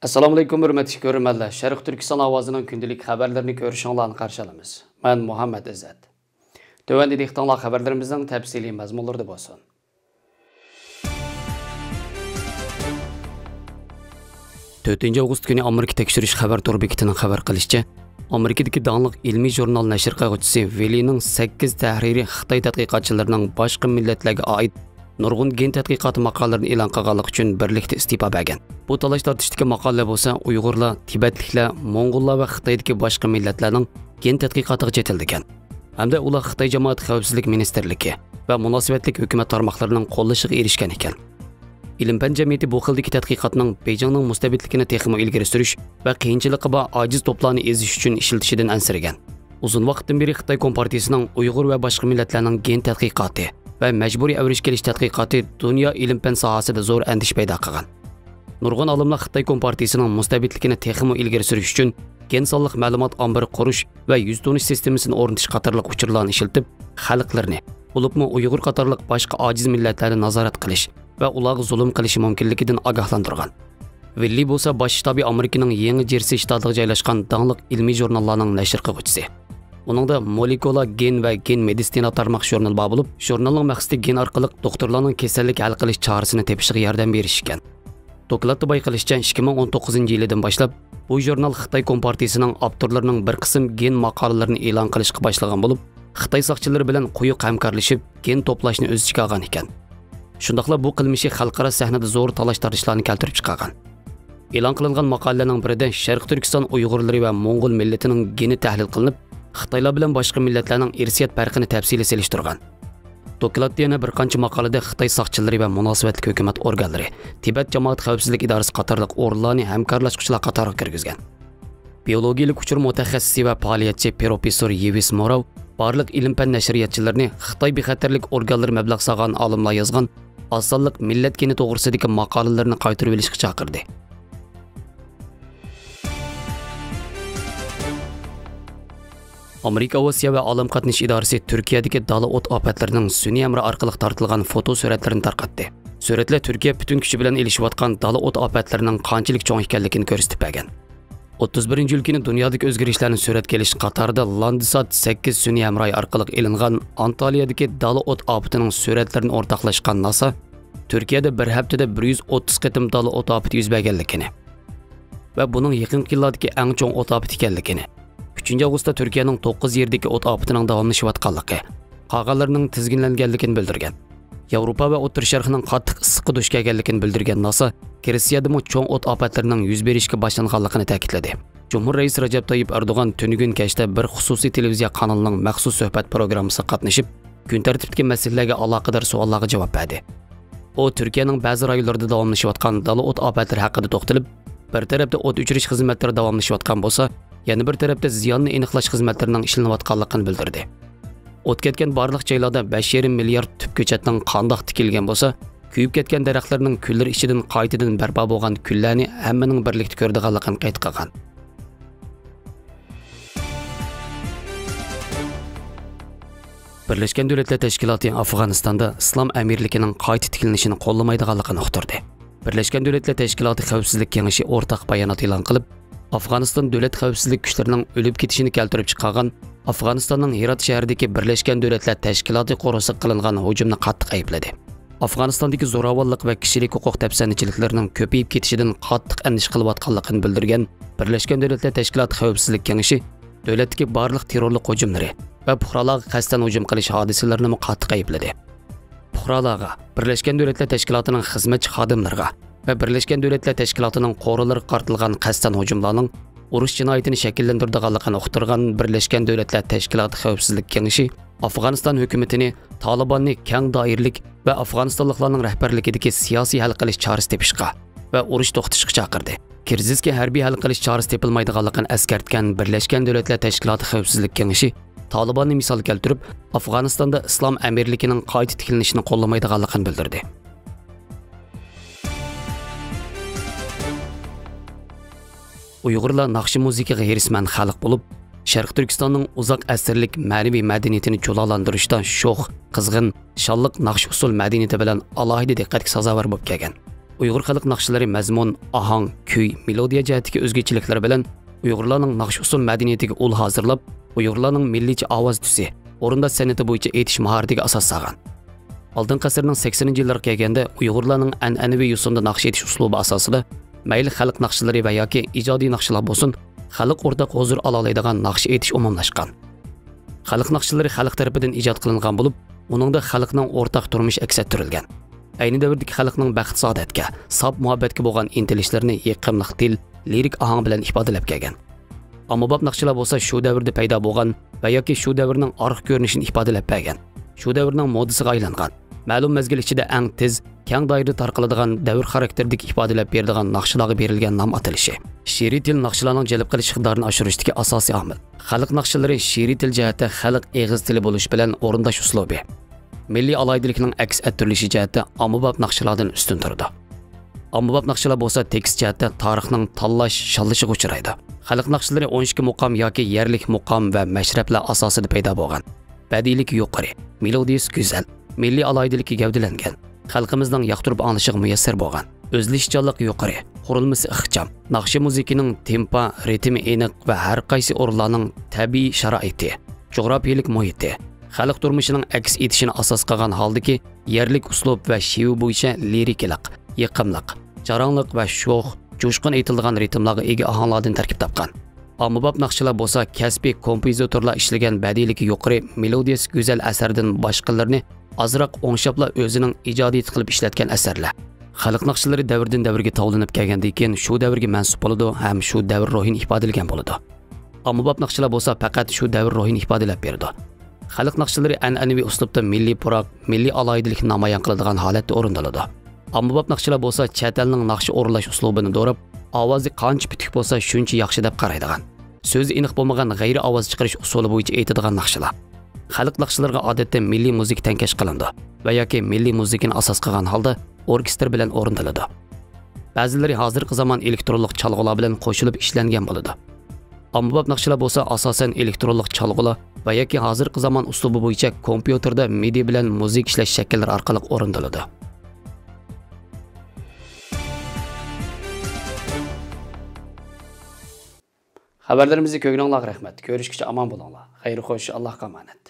Assalomu alaykum hurmatli ko'ruvchilar. Sharq Turkiston ovozining kundalik xabarlarini ko'rishingizni qarshi olamiz. Men Muhammad Izzat. Tövəndə dehqonlar xabarlarimizning tafsiliy mazmunlarida bo'lsin. 4 avgust kuni Amerika tekshirish xabar to'ri bekitining xabar qilishicha, Amerikadagi dаңlıq ilmiy jurnal nashr qiluvchisi Velining 8 tahririy Xitoy tadqiqotchilarining boshqa millatlarga oid nurg'un gen tadqiqoti maqolalarini e'lon qilganlik uchun birlikda istifa bergan. Bu talash tortishdagi maqolalar bo'lsa, Uyg'urlar, Tibetliklar, Mo'ng'ullar va Xitoydagi boshqa millatlarning gen tadqiqotiga chetildigan. Hamda ular Xitoy jamoat xavfsizlik ministerligi va munosabatli hukumat tarmoqlarining qo'llashiga erishgan ekan. İlim-fan jamiyati bu xildagi tadqiqotning Beijingning mustabidligini texmo ilgari surish va qiyinchiligi bor ojiz to'plarni ezish uchun ishlatishidan ansiragan. Uzun vaqtdan beri Xitoy Kompartiyasining Uyg'ur va boshqa millatlarning gen tadqiqoti va majburiy avrish kelish tadqiqoti dunyo ilm-fan sohasida zo'r andish paydo qilgan. Nurg'un olimlar Xitoy Kompartiyasining mustabidligini texmo ilgari surish uchun gen sonliq ma'lumot ombiri qurish va yuz tanish sistemasini o'rnatish qatorliq uchurlarni ishlatib, xalqlarni, bo'libmi Uyg'ur qatorliq boshqa ojiz millatlarni nazorat qilish va ularga zulm qilishi mumkinligidan ogohlantirgan. Villi bo'lsa bosh shtabi Amerikaning Yangi Jersey shtatiga joylashgan dаңlıq ilmiy jurnallarning nashr qiluvchisi. Uningda Molecular Gen va Gen Medicina tarmoq jurnal bor bo'lib, jurnalning maqsadi gen orqali doktorlarning kasallik hal qilish chorasini tepishiga yordam berish ekan. Dokladda bayqilishicha 2019-yildan boshlab bu jurnal Xitoy Kompartiyasining avtorlarining bir qism gen maqolalarini e'lon qilishga boshlagan bo'lib, Xitoy soqchilari bilan quyuq hamkorlashib gen to'plashni o'z ichiga olgan ekan. Shundaqla bu qilmishi xalqaro sahnada zo'r talash-tartishlarni keltirib chiqargan. E'lon qilingan maqolalarning birida Sharq Turkiston Uyg'urlari va Mo'ng'ul millatining geni tahlil qilinib, Xitoylar bilan boshqa millatlarning irsiyat farqini tafsili selishtirgan. Dokladda yana bir qancha maqolada Xitoy soqchilari va munosabatli hukumat organlari, Tibet jamoat xavfsizlik idorasi qatorliq o'rinlarni hamkorlashuvchilar qatoriga kirgizgan. Biologiyalik uchur mutaxassisi va faoliyatchi professor Yevis Morov barliq ilm-fan nashriyatchilarini Xitoy bexatarlik organlari mablag' solgan olimlar yozgan osonlik millat geni to'g'risidagi maqolalarni qaytarib olishga chaqirdi. Amerika Osiyo va olam qatnash idorasi Turkiyadagi dala o't ofatlarining sun'iy amri orqali tortilgan foto suratlarini tarqatdi. Suratlar Turkiya butun kuchi bilan elishayotgan dala o't ofatlarining qanchalik cho'ng ekanligini ko'rsatib bergan. 31-iyul kuni dunyodagi o'zgarishlarni suratga olish qatorida Landsat 8 sun'iy amri orqali elingan Antaliyadagi dala o't ofatining suratlarini o'rtoqlashgan NASA Turkiyada bir haftada 130 qatim dala o't ofati yuz berganligini va buning yaqinqi yillardagi eng cho'ng o't ofati ekanligini, 3 avgustda Turkiyaning 9 yerdagi o't ofatining davomlashayotganligi, qolganlarining tizginlanganligini bildirgan. Yevropa va O'rta Sharqning qattiq issiqqa duch kelganligini bildirgan NASA, Rossiyadagi cho'ng o't ofatlarining yuz berishga boshlanganligini ta'kidladi. Cumhur raisi Rajab Tayyip Erdo'g'an tunugun kechda bir xususiy televiziya kanalining maxsus suhbat programmasida qatnashib, kun tartibidagi masalalarga aloqador savollarga javob berdi. O Turkiyaning ba'zi rayonlarida davomlashayotgan dala o't ofatlari haqida to'xtalib, bir tarafda o't o'chirish xizmatlari davomlashayotgan bo'lsa, yana bir tarafda ziyonni aniqlash xizmatlarining ishlanayotganligini bildirdi. O't ketgan barliq joylarda 5,5 milliard tüp ko'chatning qandoq tikilgan bo'lsa, kuyib ketgan daraxtlarning kunlar ichidan qaytadan barpo bo'lgan kunlarni hammaning birlikda ko'rdiganligini qayd qilgan. Birlashgan Davlatlar Tashkiloti Afg'onistonda islom amirligining qayta tiklanishini qo'llamaydiganligini uqtirdi. Birlashgan Davlatlar Tashkiloti Xavfsizlik kengashi o'rtaq bayonot e'lon qilib, Afg'oniston davlat xavfsizlik kuchlarining o'lib ketishini keltirib chiqargan Afg'onistonning Herat shahridagi Birlashgan Davlatlar Tashkiloti qo'rg'isi qilingan hujumni qattiq aybladi. Afg'onistondagi zo'ravonlik va kishilik huquq tafsirchiliklarning ko'payib ketishidan qattiq andish qilayotganligini bildirgan Birlashgan Davlatlar Tashkiloti Xavfsizlik kengashi davlatdagi barliq terrorlik hujumlari va puhralarga qasddan hujum qilish hodisalarini qattiq aybladi. Puhralarga, Birlashgan Davlatlar Tashkilotining xizmatchi xodimlariga va Birlashgan Davlatlar Tashkilotining qo'rg'ilariga qartilgan qasddan hujumlarning urush jinoyatini shakllantirganligini uqtirgan Birlashgan Davlatlar Tashkiloti Xavfsizlik kengashi Afg'oniston hukumatini Talibanni keng doirlik va afg'onistonliklarning rahbarligidagi siyosiy hal qilish chorasi tepishga va urush to'xtatishga chaqirdi. Krizisga harbiy hal qilish chorasi tepilmaydiganligini eskartgan Birlashgan Davlatlar Tashkiloti Xavfsizlik kengashi Talibanni misol keltirib, Afg'onistonda islom amirligining qayta tiklanishini qo'llamaydiganligini bildirdi. Uyg'urlar naqshi musiqaga herisman xalq bo'lib, Sharq Turkistonning uzoq asrlik ma'naviy madaniyatini jo'lalantirishda sho'x, qizg'in, shonliq naqsh usul madaniyati bilan alohida diqqatga sazovor bo'lib kelgan. Uyg'ur xalq naqshlari mazmun, ahang, kuy, melodiya jihatdagi o'zgachiliklar bilan Uyg'urlarning naqsh usul madaniyatiga ul hozirlab, Uyg'urlarning milliy ovoz tusi, o'rinda san'ati bo'yicha aytish mahoratiga asos solgan. Oldingi asrning 80-yillarga kelganda Uyg'urlarning an'anaviy yo'sinda naqsh etish uslubi asosida mayli xalq naqshlari va yoki ijodiy naqshlar bo'lsin, xalq o'rtaq huzur ola oladigan naqsh etish umumlashgan. Xalq naqshlari xalq tarafidan ijod qilingan bo'lib, uningda xalqning o'rtaq turmush aks ettirilgan. Ayni davrdagi xalqning baxt saodatga, sof muhabbatga bo'lgan intilishlarini yiqimliq til, lirik ahang bilan ifodalab kelgan. Ommabop naqshlar bo'lsa shu davrda paydo bo'lgan va yoki shu davrning orq ko'rinishini ifodalab bergan. Shu davrning modasiga aylangan. Ma'lum mezgil ichida eng tez, keng doirada tarqaladigan davr xarakterdagi ifodalab berilgan naqshlarga berilgan nom atilishi. She'riy til naqshlarning jalb qilish iqtidorini oshirishdagi asosiy omil. Xalq naqshlari she'riy til jihatda xalq eg'iz tili bo'lish bilan o'rindash uslubi. Milliy alaydilikning aks ettirilishi jihatda ommabop naqshlardan ustun turdi. Ommabop naqshlar bo'lsa tekst jihatda tarixning tanlash, shallishiga uchraydi. Xalq naqshlari 12 muqom yoki yerlik muqom va mashrablar asosida paydo bo'lgan. Badiiylik yuqori, melodiyasi go'zal, milliy alaydiligi gavdalangan. Xalqimizning yoqtirib anglishiga muyassar bo'lgan. O'zlishchanlik yuqori, qurilmasi ixcham, naqshi musikining tempo, ritmi aniq va har qaysi o'rinlarning tabiiy sharoiti, jo'grafiyalik muhiti, xalq turmushining aks etishini asos qilgan holdagi yerlik uslub va she'vi bo'yicha lirikalik, yiqimliq, jarangliq va sho'x, jo'shqin aytiladigan ritmlarga ega ohanglardan tarkib topgan. Ommabop naqshlar bo'lsa kasbiy kompozitorlar ishlagan badiiyligi yuqori, melodiyasi go'zal asardan boshqalarni azroq o'ngshapla o'zining ijodiyat qilib ishlatgan asarlar. Xalq naqshlari davrdan davrga tovlanib kelgandan keyin shu davrga mansub bo'ladi ham shu davr ruhini ifodalagan bo'ladi. Ommabop naqshlar bo'lsa faqat shu davr ruhini ifodalab berdi. Xalq naqshlari an'anaviy uslubda milliy puroq, milliy alaydilikni namoyon qiladigan holatda o'rindaladi. Ommabop naqshlar bo'lsa chet elning naqshi o'rinlash uslubini do'rab, ovozi qancha bitik bo'lsa shuncha yaxshi deb qaraydigan. So'zi aniq bo'lmagan g'ayri ovoz chiqarish usuli bo'yicha aytadigan naqshlar. Xalq naqshlarga odatda milliy musiqa tankash qilindi va yoki milliy musiqani asos qilgan holda orkestr bilan o'rindaladi. Ba'zilari hozirgi zamon elektronlik chalg'ular bilan qo'shilib ishlangan bo'ladi. Ommabop naqshlar bo'lsa asosan elektronlik chalg'ular va yoki hozirgi zamon uslubi bo'yicha kompyuterda MIDI bilan musiqa ishlash shakllari orqali o'rindaladi. Xabarlarimizni ko'ngilingizga rahmat. Ko'rishguncha omon bo'linglar. Xayr xo'sh, Allohga omonat.